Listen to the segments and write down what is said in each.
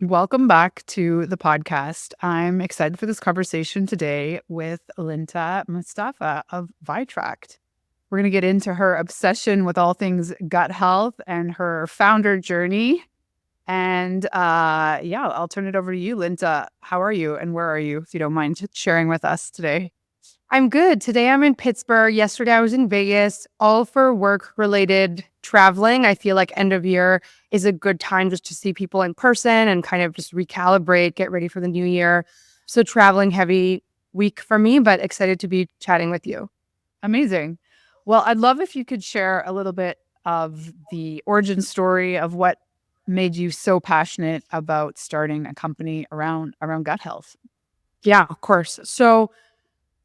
Welcome back to the podcast. I'm excited for this conversation today with Linta Mustafa of Vitract. We're going to get into her obsession with all things gut health and her founder journey. And I'll turn it over to you, Linta. How are you and where are you, if you don't mind sharing with us today? I'm good. Today I'm in Pittsburgh. Yesterday I was in Vegas, all for work-related traveling. I feel like end of year is a good time just to see people in person and kind of just recalibrate, get ready for the new year. So traveling heavy week for me, but excited to be chatting with you. Amazing. Well, I'd love if you could share a little bit of the origin story of what made you so passionate about starting a company around gut health. Yeah, of course. So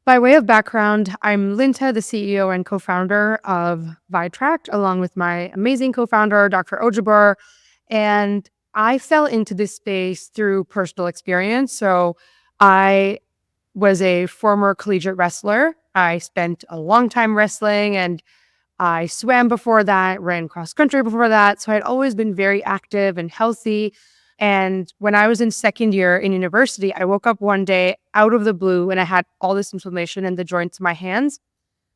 by way of background, I'm Linta, the CEO and co-founder of Vitract, along with my amazing co-founder, Dr. Ojibur. And I fell into this space through personal experience. So I was a former collegiate wrestler. I spent a long time wrestling and I swam before that, ran cross country before that. So I'd always been very active and healthy. And when I was in second year in university, I woke up one day out of the blue and I had all this inflammation in the joints of my hands.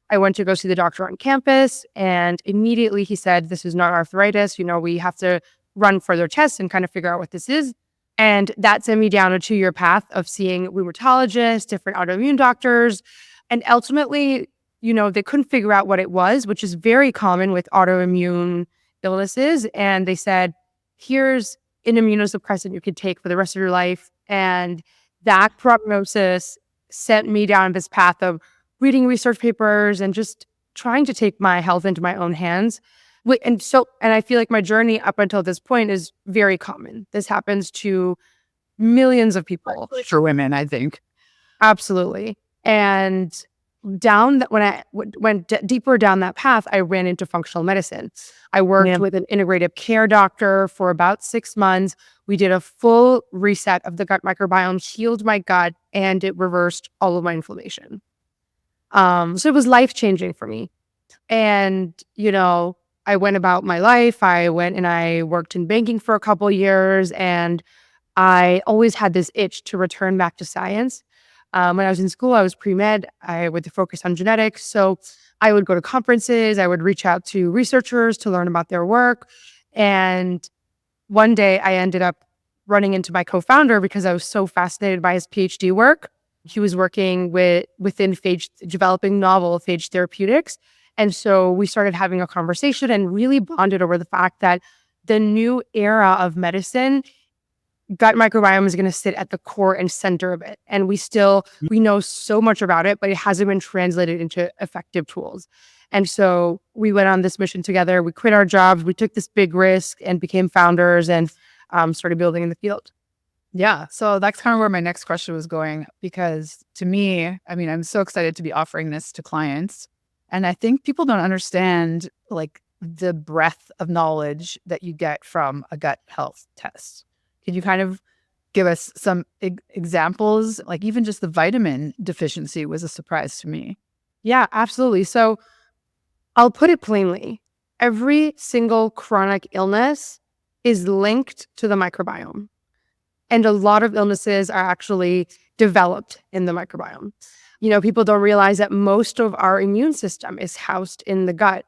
I went to go see the doctor on campus and immediately he said, "This is not arthritis. We have to run further tests and kind of figure out what this is." And that sent me down a 2-year path of seeing rheumatologists, different autoimmune doctors. And ultimately, they couldn't figure out what it was, which is very common with autoimmune illnesses. And they said, "Here's an immunosuppressant you could take for the rest of your life." And that prognosis sent me down this path of reading research papers and just trying to take my health into my own hands. And I feel like my journey up until this point is very common. This happens to millions of people. For women, I think. Absolutely. And when I went deeper down that path, I ran into functional medicine. I worked with an integrative care doctor for about 6 months. We did a full reset of the gut microbiome, healed my gut, and it reversed all of my inflammation. So it was life-changing for me. And, I went about my life. I went and I worked in banking for a couple of years, and I always had this itch to return back to science. When I was in school, I was pre-med. I would focus on genetics. So I would go to conferences. I would reach out to researchers to learn about their work. And one day I ended up running into my co-founder because I was so fascinated by his PhD work. He was working within phage, developing novel phage therapeutics. And so we started having a conversation and really bonded over the fact that the new era of medicine, gut microbiome is going to sit at the core and center of it. And we know so much about it, but it hasn't been translated into effective tools. And so we went on this mission together. We quit our jobs. We took this big risk and became founders and started building in the field. Yeah. So that's kind of where my next question was going, because to me, I'm so excited to be offering this to clients. And I think people don't understand like the breadth of knowledge that you get from a gut health test. Can you kind of give us some examples? Like even just the vitamin deficiency was a surprise to me. Yeah, absolutely. So I'll put it plainly. Every single chronic illness is linked to the microbiome. And a lot of illnesses are actually developed in the microbiome. People don't realize that most of our immune system is housed in the gut.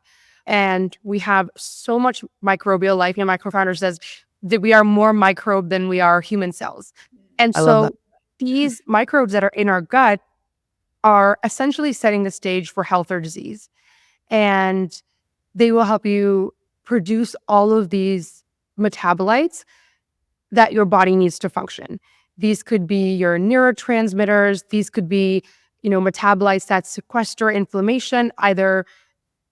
And we have so much microbial life. My co-founder says that we are more microbe than we are human cells. And so these microbes that are in our gut are essentially setting the stage for health or disease. And they will help you produce all of these metabolites that your body needs to function. These could be your neurotransmitters. These could be, metabolites that sequester inflammation, either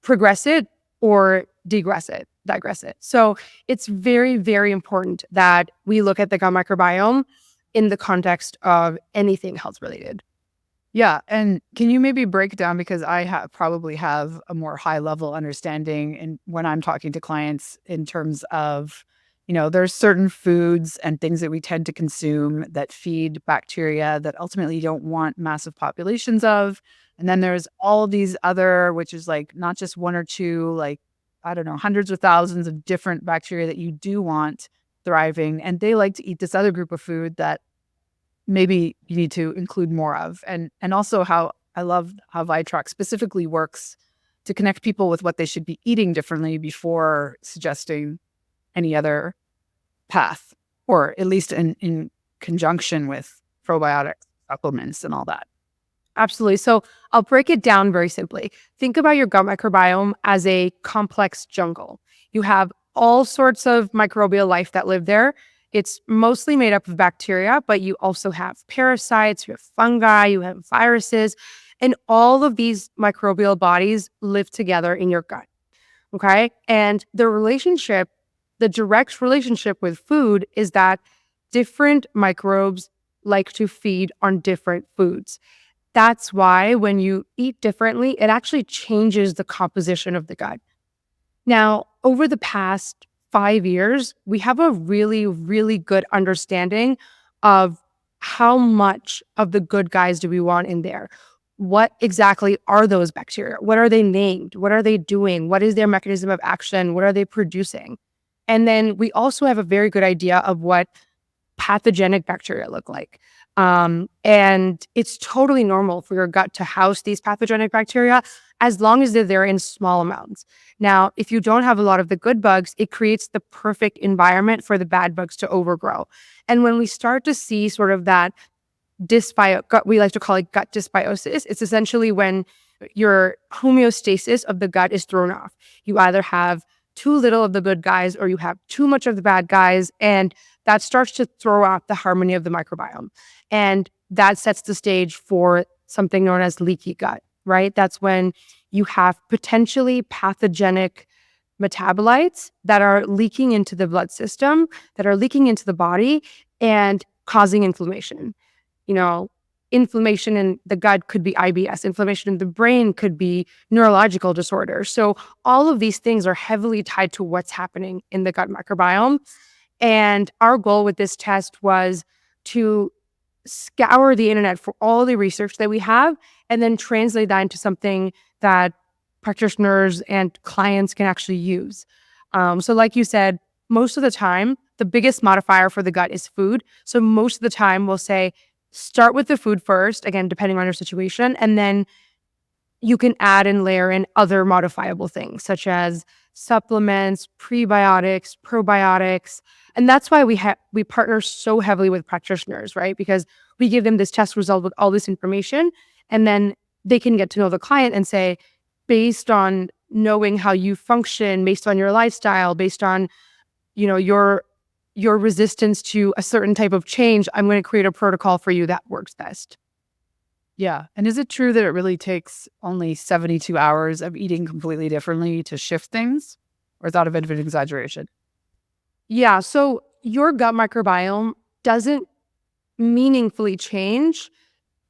progress it or digress it. So it's very, very important that we look at the gut microbiome in the context of anything health related. Yeah. And can you maybe break down, because I probably have a more high level understanding and when I'm talking to clients in terms of, there's certain foods and things that we tend to consume that feed bacteria that ultimately you don't want massive populations of. And then there's all these other, which is like not just one or two, like, I don't know, hundreds of thousands of different bacteria that you do want. thriving, and they like to eat this other group of food that maybe you need to include more of. And also how I love how Vitract specifically works to connect people with what they should be eating differently before suggesting any other path, or at least in conjunction with probiotics, supplements, and all that. Absolutely. So I'll break it down very simply. Think about your gut microbiome as a complex jungle. You have all sorts of microbial life that live there. It's mostly made up of bacteria, but you also have parasites, you have fungi, you have viruses, and all of these microbial bodies live together in your gut. Okay. And the direct relationship with food is that different microbes like to feed on different foods. That's why when you eat differently, it actually changes the composition of the gut. Now, over the past 5 years, we have a really, really good understanding of how much of the good guys do we want in there. What exactly are those bacteria? What are they named? What are they doing? What is their mechanism of action? What are they producing? And then we also have a very good idea of what pathogenic bacteria look like. And it's totally normal for your gut to house these pathogenic bacteria as long as they're there in small amounts. Now, if you don't have a lot of the good bugs, it creates the perfect environment for the bad bugs to overgrow. And when we start to see sort of that gut, we like to call it gut dysbiosis. It's essentially when your homeostasis of the gut is thrown off. You either have too little of the good guys or you have too much of the bad guys, and that starts to throw out the harmony of the microbiome. And that sets the stage for something known as leaky gut, right? That's when you have potentially pathogenic metabolites that are leaking into the blood system, that are leaking into the body and causing inflammation. You know, inflammation in the gut could be IBS. Inflammation in the brain could be neurological disorders. So all of these things are heavily tied to what's happening in the gut microbiome. And our goal with this test was to scour the internet for all the research that we have and then translate that into something that practitioners and clients can actually use. So like you said, most of the time, the biggest modifier for the gut is food. So most of the time we'll say, start with the food first, again, depending on your situation, and then you can add and layer in other modifiable things such as supplements, prebiotics, probiotics. And that's why we partner so heavily with practitioners, right? Because we give them this test result with all this information, and then they can get to know the client and say, based on knowing how you function, based on your lifestyle, based on, you know, your resistance to a certain type of change, I'm going to create a protocol for you that works best. Yeah. And is it true that it really takes only 72 hours of eating completely differently to shift things? Or is that a bit of an exaggeration? Yeah. So your gut microbiome doesn't meaningfully change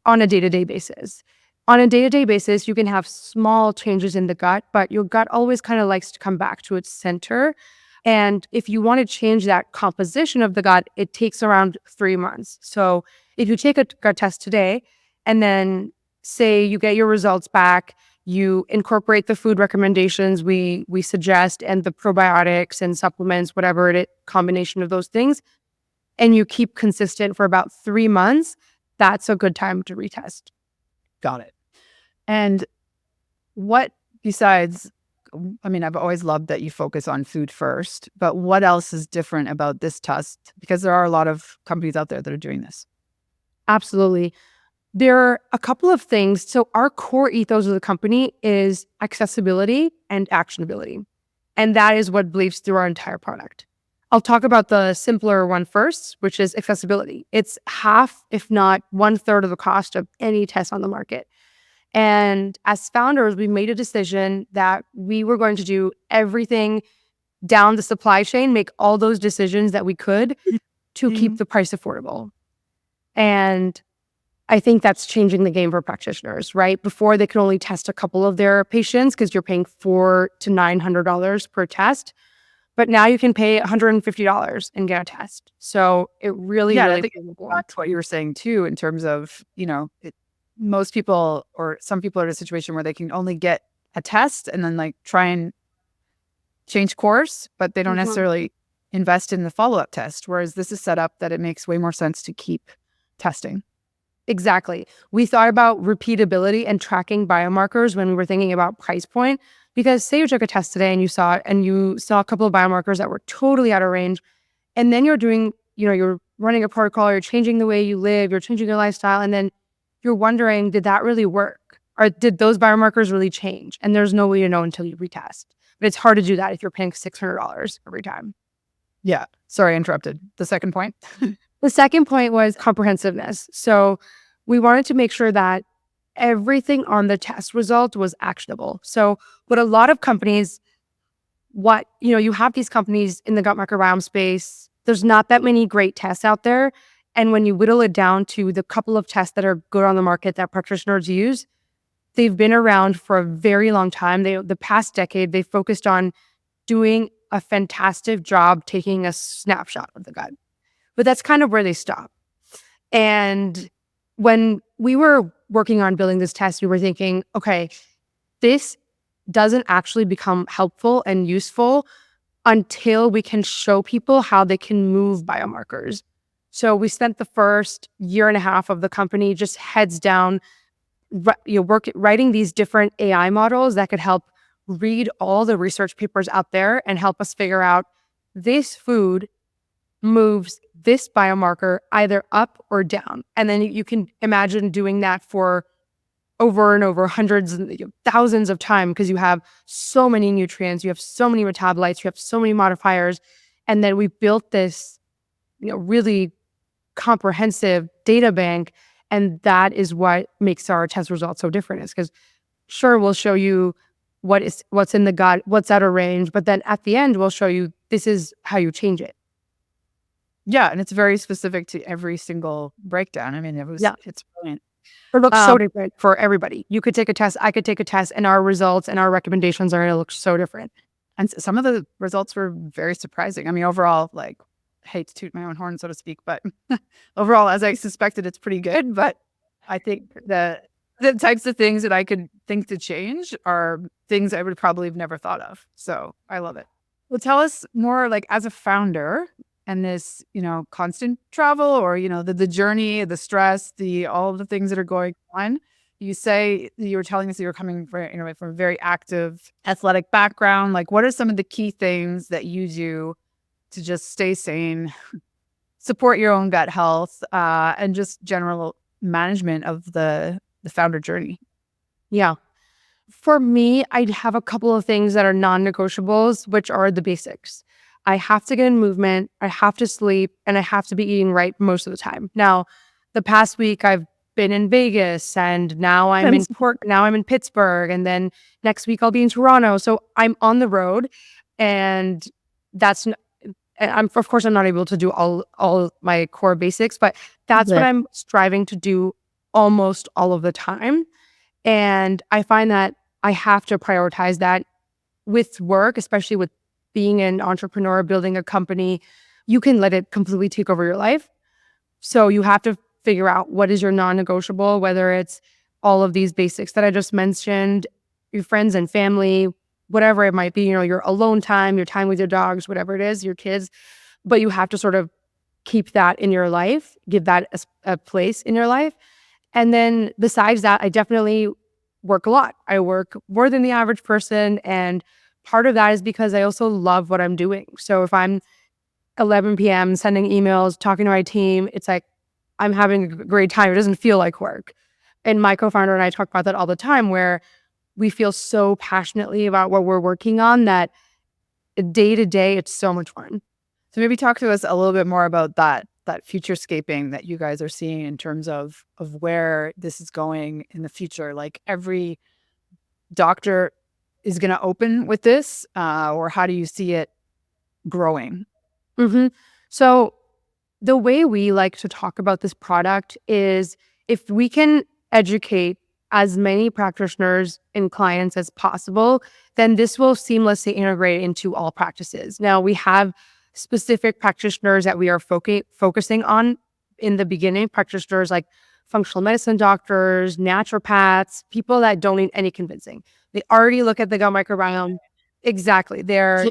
on a day-to-day basis. On a day-to-day basis, you can have small changes in the gut, but your gut always kind of likes to come back to its center. And if you want to change that composition of the gut, it takes around 3 months. So if you take a gut test today and then say you get your results back, you incorporate the food recommendations we suggest and the probiotics and supplements, whatever it is, combination of those things, and you keep consistent for about 3 months, that's a good time to retest. Got it. And what besides, I mean, I've always loved that you focus on food first, but what else is different about this test? Because there are a lot of companies out there that are doing this. Absolutely. There are a couple of things. So our core ethos of the company is accessibility and actionability. And that is what bleeds through our entire product. I'll talk about the simpler one first, which is accessibility. It's half, if not 1/3 of the cost of any test on the market. And as founders, we made a decision that we were going to do everything down the supply chain, make all those decisions that we could to keep the price affordable. And I think that's changing the game for practitioners, right? Before they could only test a couple of their patients because you're paying $400 to $900 per test. But now you can pay $150 and get a test. So it really, Yeah, really. I think that's what you were saying too, in terms of, most people or some people are in a situation where they can only get a test and then like try and change course, but they don't necessarily invest in the follow-up test, whereas this is set up that it makes way more sense to keep testing. Exactly. We thought about repeatability and tracking biomarkers when we were thinking about price point, because say you took a test today and you saw a couple of biomarkers that were totally out of range, and then you're doing, you're running a protocol, you're changing the way you live, you're changing your lifestyle, and then you're wondering, did that really work? Or did those biomarkers really change? And there's no way to know until you retest. But it's hard to do that if you're paying $600 every time. Yeah. Sorry, I interrupted. The second point? The second point was comprehensiveness. So we wanted to make sure that everything on the test result was actionable. So what a lot of companies, you have these companies in the gut microbiome space, there's not that many great tests out there. And when you whittle it down to the couple of tests that are good on the market that practitioners use, they've been around for a very long time. The past decade, they focused on doing a fantastic job taking a snapshot of the gut. But that's kind of where they stop. And when we were working on building this test, we were thinking, okay, this doesn't actually become helpful and useful until we can show people how they can move biomarkers. So we spent the first year and a half of the company just heads down, writing these different AI models that could help read all the research papers out there and help us figure out this food moves this biomarker either up or down. And then you can imagine doing that for over and over hundreds and thousands of times, because you have so many nutrients, you have so many metabolites, you have so many modifiers. And then we built this really comprehensive data bank. And that is what makes our test results so different, is because sure, we'll show you what's in the gut, what's out of range, but then at the end, we'll show you this is how you change it. Yeah, and it's very specific to every single breakdown. I mean, it's brilliant. It looks so different for everybody. You could take a test, I could take a test, and our results and our recommendations are going to look so different. And some of the results were very surprising. I mean, overall, I hate to toot my own horn, so to speak, but overall, as I suspected, it's pretty good. But I think the types of things that I could think to change are things I would probably have never thought of. So I love it. Well, tell us more, as a founder, and this, constant travel, or, the journey, the stress, all of the things that are going on. You say you were telling us that you're coming from, from a very active athletic background. What are some of the key things that you do to just stay sane, support your own gut health, and just general management of the founder journey? Yeah. For me, I'd have a couple of things that are non-negotiables, which are the basics. I have to get in movement, I have to sleep, and I have to be eating right most of the time. Now, the past week I've been in Vegas, and now I'm in Pittsburgh, and then next week I'll be in Toronto. So I'm on the road, and of course I'm not able to do all my core basics, but that's what I'm striving to do almost all of the time. And I find that I have to prioritize that with work, especially with being an entrepreneur, building a company. You can let it completely take over your life. So you have to figure out what is your non-negotiable, whether it's all of these basics that I just mentioned, your friends and family, whatever it might be, your alone time, your time with your dogs, whatever it is, your kids. But you have to sort of keep that in your life, give that a place in your life. And then besides that, I definitely work a lot. I work more than the average person. And part of that is because I also love what I'm doing. So if I'm 11 p.m. sending emails, talking to my team, it's like I'm having a great time. It doesn't feel like work. And my co-founder and I talk about that all the time, where we feel so passionately about what we're working on that day to day, it's so much fun. So maybe talk to us a little bit more about that futurescaping that you guys are seeing in terms of where this is going in the future. Every doctor is going to open with this, or how do you see it growing? Mm-hmm. So the way we like to talk about this product is if we can educate as many practitioners and clients as possible, then this will seamlessly integrate into all practices. Now, we have specific practitioners that we are focusing on in the beginning, practitioners like functional medicine doctors, naturopaths, people that don't need any convincing. They already look at the gut microbiome. Exactly. They're,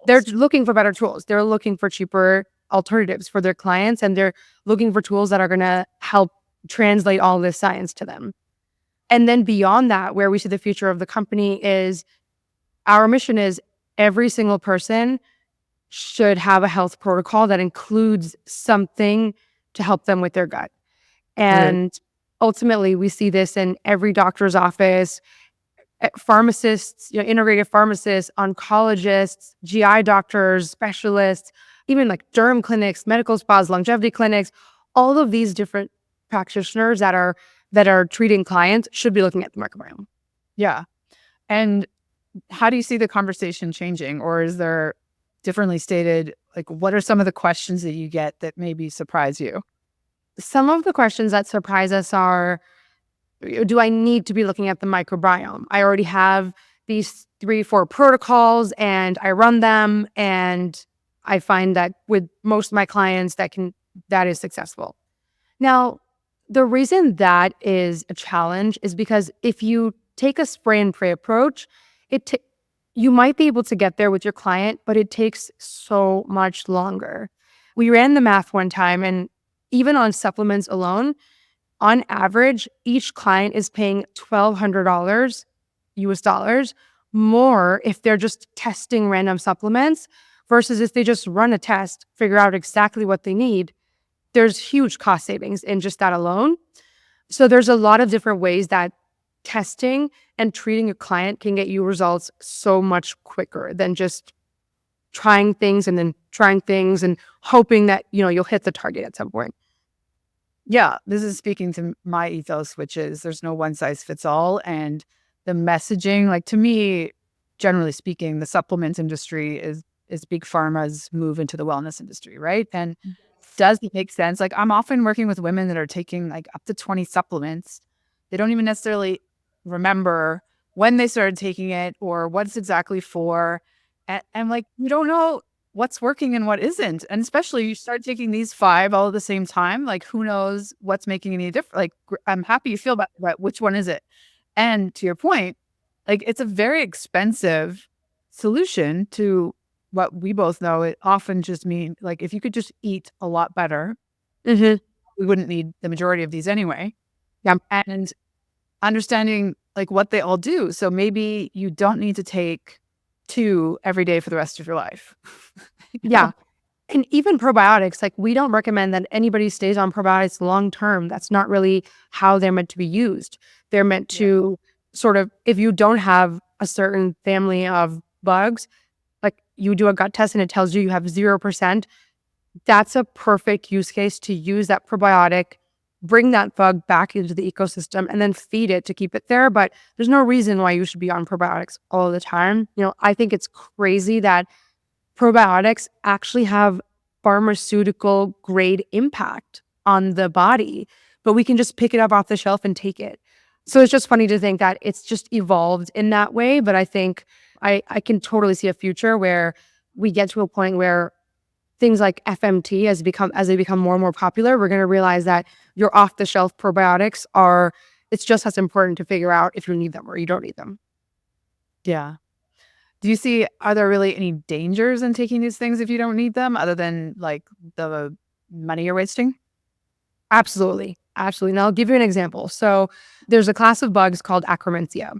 they're Tools. looking for better tools. They're looking for cheaper alternatives for their clients, and they're looking for tools that are going to help translate all this science to them. And then beyond that, where we see the future of the company is our mission is every single person should have a health protocol that includes something to help them with their gut. Right. And ultimately, we see this in every doctor's office, pharmacists, integrative pharmacists, oncologists, GI doctors, specialists, even like derm clinics, medical spas, longevity clinics, all of these different practitioners that are treating clients should be looking at the microbiome. Yeah. And how do you see the conversation changing? Or is there differently stated, like, what are some of the questions that you get that maybe surprise you? Some of the questions that surprise us are, do I need to be looking at the microbiome? I already have these 3, 4 protocols and I run them. And I find that with most of my clients that is successful. Now, the reason that is a challenge is because if you take a spray and pray approach, you might be able to get there with your client, but it takes so much longer. We ran the math one time, and even on supplements alone, on average, each client is paying $1,200 US dollars more if they're just testing random supplements versus if they just run a test, figure out exactly what they need. There's huge cost savings in just that alone. So there's a lot of different ways that testing and treating a client can get you results so much quicker than just trying things and then trying things and hoping that, you'll hit the target at some point. Yeah, this is speaking to my ethos, which is there's no one size fits all. And the messaging, like to me, generally speaking, the supplements industry is big pharma's move into the wellness industry, right? And does it make sense? Like I'm often working with women that are taking like up to 20 supplements. They don't even necessarily remember when they started taking it or what it's exactly for. And like, you don't know what's working and what isn't. And especially you start taking these 5 all at the same time, like who knows what's making any difference? Like I'm happy you feel about but which one is it? And to your point, like it's a very expensive solution to what we both know. It often just means like if you could just eat a lot better, Mm-hmm. we wouldn't need the majority of these anyway. Yeah. And understanding like what they all do. So maybe you don't need to take 2 every day for the rest of your life. Yeah. And even probiotics, like we don't recommend that anybody stays on probiotics long term. That's not really how they're meant to be used. They're meant Yeah. to sort of, if you don't have a certain family of bugs, like you do a gut test and it tells you have 0%, that's a perfect use case to use that probiotic, bring that bug back into the ecosystem, and then feed it to keep it there. But there's no reason why you should be on probiotics all the time. I think it's crazy that probiotics actually have pharmaceutical grade impact on the body, but we can just pick it up off the shelf and take it. So it's just funny to think that it's just evolved in that way. But I think I can totally see a future where we get to a point where things like FMT as they become more and more popular, we're going to realize that your off the shelf probiotics it's just as important to figure out if you need them or you don't need them. Yeah. Do you see, are there really any dangers in taking these things if you don't need them other than like the money you're wasting? Absolutely. Absolutely. And I'll give you an example. So there's a class of bugs called Akkermansia,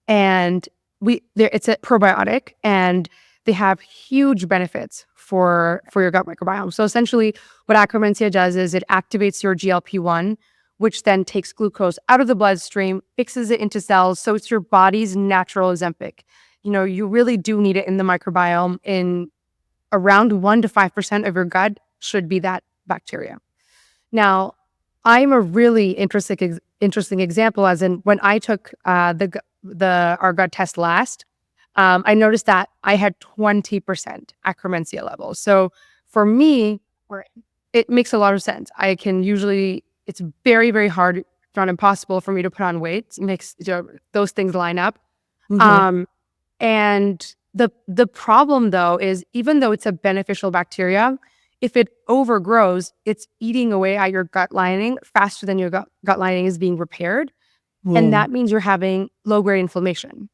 and it's a probiotic, and they have huge benefits for your gut microbiome. So essentially what Akkermansia does is it activates your GLP-1, which then takes glucose out of the bloodstream, fixes it into cells. So it's your body's natural Ozempic. You really do need it in the microbiome. In around 1 to 5% of your gut should be that bacteria. Now, I'm a really interesting example, as in when I took our gut test last, I noticed that I had 20% Akkermansia levels. So for me, it makes a lot of sense. It's very, very hard, if not impossible, for me to put on weight. It makes those things line up. Mm-hmm. And the problem, though, is even though it's a beneficial bacteria, if it overgrows, it's eating away at your gut lining faster than your gut lining is being repaired. And that means you're having low-grade inflammation.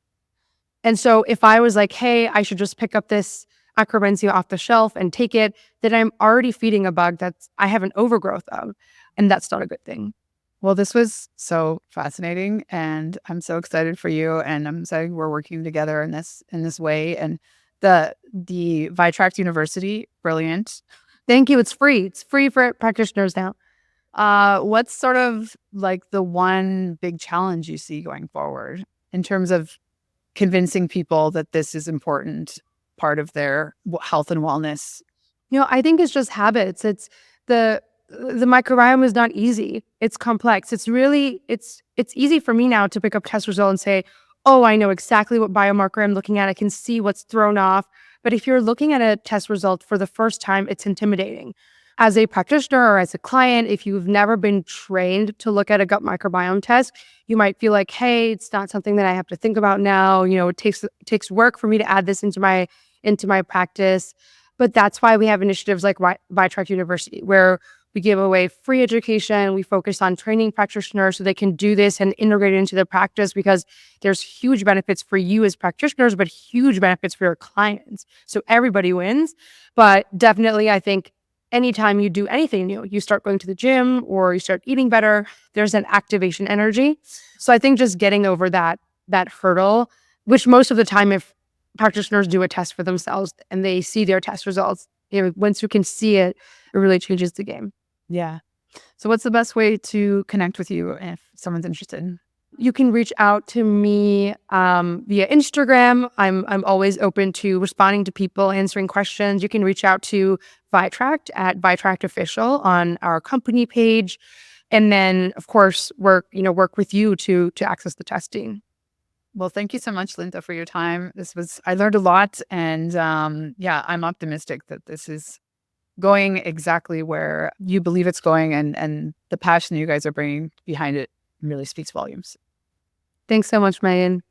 And so if I was like, hey, I should just pick up this Acrobensia off the shelf and take it, then I'm already feeding a bug that I have an overgrowth of. And that's not a good thing. Well, this was so fascinating, and I'm so excited for you, and I'm excited we're working together in this way. And the Vitract University, brilliant. Thank you. It's free. It's free for practitioners now. What's sort of like the one big challenge you see going forward in terms of convincing people that this is important part of their health and wellness? I think it's just habits. It's the microbiome is not easy. It's complex. It's easy for me now to pick up test result and say, oh, I know exactly what biomarker I'm looking at. I can see what's thrown off. But if you're looking at a test result for the first time, it's intimidating. As a practitioner or as a client, if you've never been trained to look at a gut microbiome test, you might feel like, hey, it's not something that I have to think about now. It takes work for me to add this into my practice. But that's why we have initiatives like Vitract University, where we give away free education. We focus on training practitioners so they can do this and integrate it into their practice, because there's huge benefits for you as practitioners, but huge benefits for your clients. So everybody wins. But definitely, I think anytime you do anything new, you start going to the gym or you start eating better, there's an activation energy. So I think just getting over that hurdle, which most of the time, if practitioners do a test for themselves and they see their test results, once you can see it, it really changes the game. Yeah. So what's the best way to connect with you if someone's interested? You can reach out to me via Instagram. I'm always open to responding to people, answering questions. You can reach out to Vitract at Vitract Official on our company page, and then of course work with you to access the testing. Well, thank you so much, Linda, for your time. I learned a lot, and yeah, I'm optimistic that this is going exactly where you believe it's going, and the passion you guys are bringing behind it really speaks volumes. Thanks so much, Megan.